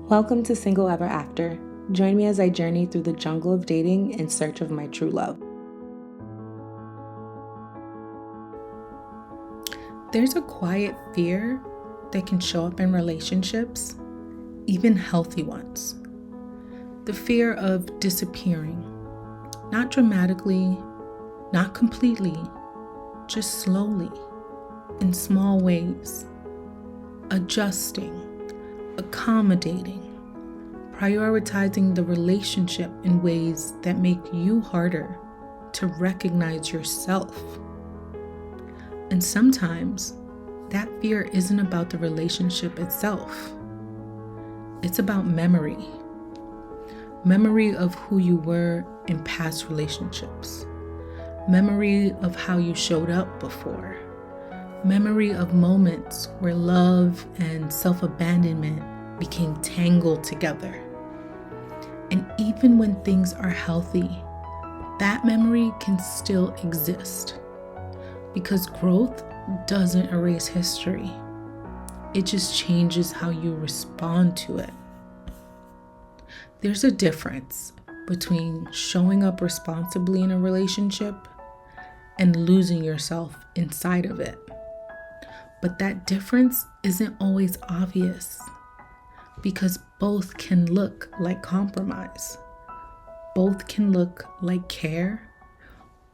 Welcome to SingleEverAfter. Join me as I journey through the jungle of dating in search of my true love. There's a quiet fear that can show up in relationships, even healthy ones. The fear of disappearing, not dramatically, not completely, just slowly, in small ways, adjusting, accommodating, prioritizing the relationship in ways that make you harder to recognize yourself. And sometimes that fear isn't about the relationship itself. It's about memory. Memory of who you were in past relationships. Memory of how you showed up before. Memory of moments where love and self-abandonment became tangled together. And even when things are healthy, that memory can still exist. Because growth doesn't erase history. It just changes how you respond to it. There's a difference between showing up responsibly in a relationship and losing yourself inside of it. But that difference isn't always obvious because both can look like compromise. Both can look like care.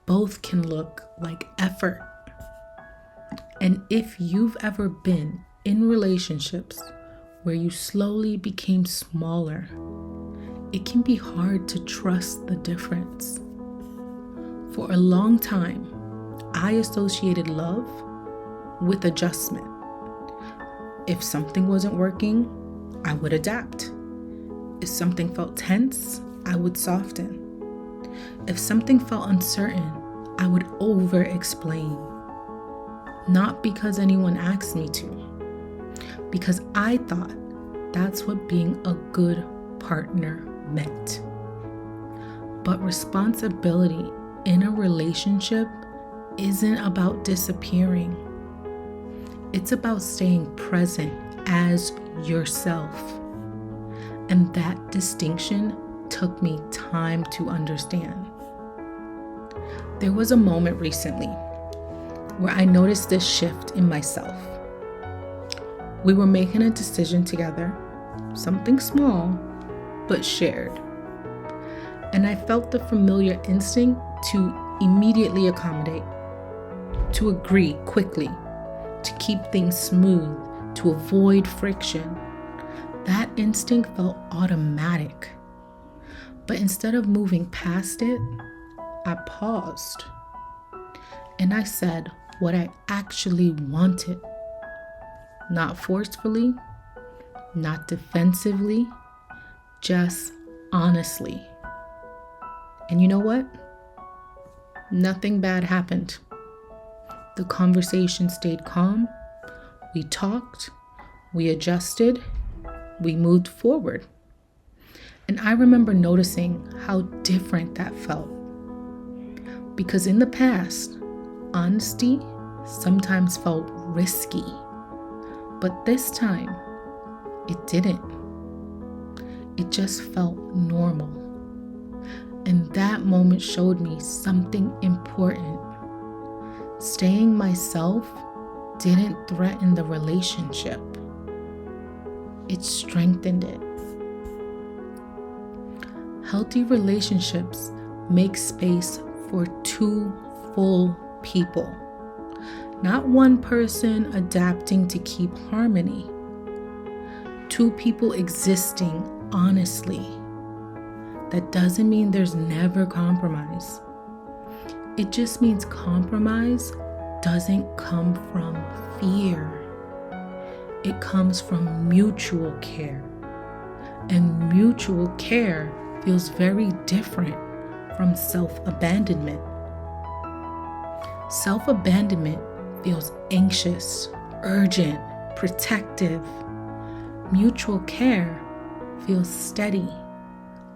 Both can look like effort. And if you've ever been in relationships where you slowly became smaller, it can be hard to trust the difference. For a long time, I associated love with adjustment. If something wasn't working, I would adapt. If something felt tense, I would soften. If something felt uncertain, I would over-explain. Not because anyone asked me to, because I thought that's what being a good partner meant. But responsibility in a relationship isn't about disappearing. It's about staying present as yourself. And that distinction took me time to understand. There was a moment recently where I noticed this shift in myself. We were making a decision together, something small, but shared. And I felt the familiar instinct to immediately accommodate, to agree quickly, to keep things smooth, to avoid friction. That instinct felt automatic. But instead of moving past it, I paused. And I said what I actually wanted. Not forcefully, not defensively, just honestly. And you know what? Nothing bad happened. The conversation stayed calm. We talked, we adjusted, we moved forward. And I remember noticing how different that felt. Because in the past, honesty sometimes felt risky. But this time, it didn't. It just felt normal. And that moment showed me something important. Staying myself didn't threaten the relationship. It strengthened it. Healthy relationships make space for two full people. Not one person adapting to keep harmony. Two people existing honestly. That doesn't mean there's never compromise. It just means compromise doesn't come from fear. It comes from mutual care. And mutual care feels very different from self-abandonment. Self-abandonment feels anxious, urgent, protective. Mutual care feels steady,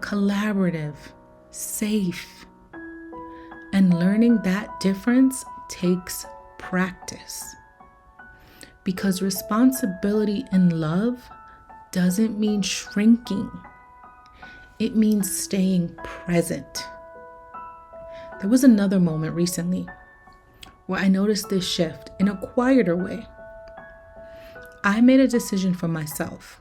collaborative, safe. And learning that difference takes practice. Because responsibility in love doesn't mean shrinking. It means staying present. There was another moment recently where I noticed this shift in a quieter way. I made a decision for myself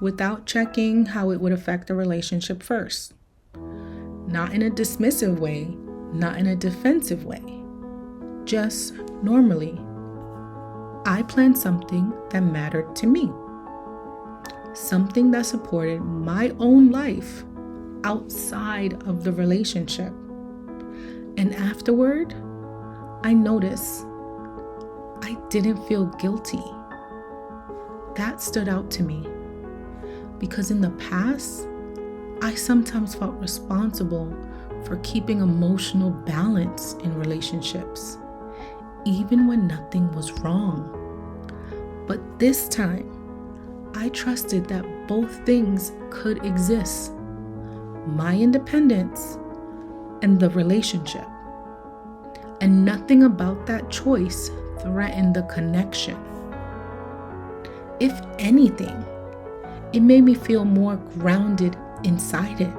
without checking how it would affect the relationship first. Not in a dismissive way, not in a defensive way, just normally. I planned something that mattered to me, something that supported my own life outside of the relationship. And afterward, I noticed I didn't feel guilty. That stood out to me because in the past, I sometimes felt responsible for keeping emotional balance in relationships, even when nothing was wrong. But this time, I trusted that both things could exist: my independence and the relationship. And nothing about that choice threatened the connection. If anything, it made me feel more grounded inside it.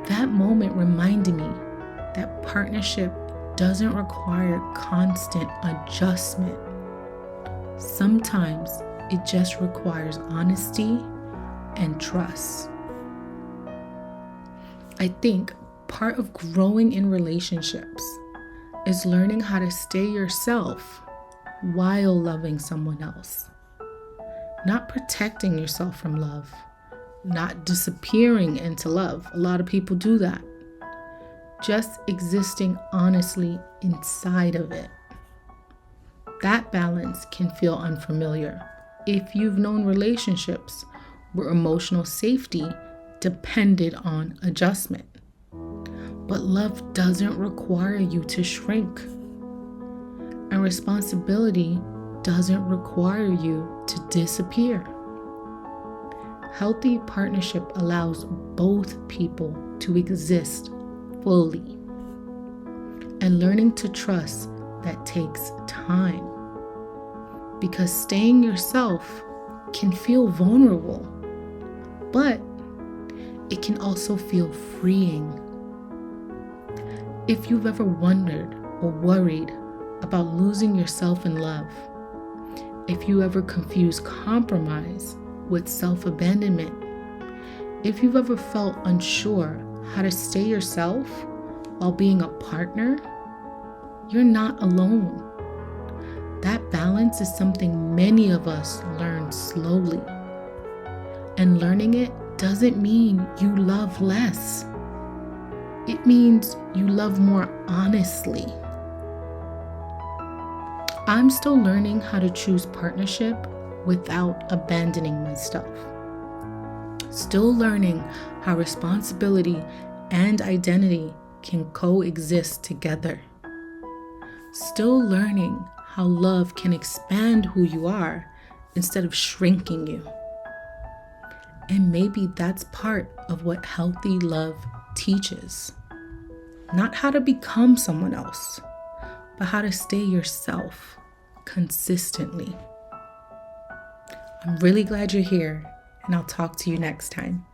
That moment reminded me that partnership doesn't require constant adjustment. Sometimes it just requires honesty and trust. I think part of growing in relationships is learning how to stay yourself while loving someone else. Not protecting yourself from love, not disappearing into love. A lot of people do that. Just existing honestly inside of it. That balance can feel unfamiliar if you've known relationships where emotional safety depended on adjustment. But love doesn't require you to shrink. And responsibility doesn't require you to disappear. Healthy partnership allows both people to exist fully. And learning to trust that takes time. Because staying yourself can feel vulnerable, but it can also feel freeing. If you've ever wondered or worried about losing yourself in love, if you ever confuse compromise with self-abandonment, if you've ever felt unsure how to stay yourself while being a partner, you're not alone. That balance is something many of us learn slowly. And learning it doesn't mean you love less. It means you love more honestly. I'm still learning how to choose partnership without abandoning myself. Still learning how responsibility and identity can coexist together. Still learning how love can expand who you are instead of shrinking you. And maybe that's part of what healthy love teaches. Not how to become someone else, but how to stay yourself consistently. I'm really glad you're here, and I'll talk to you next time.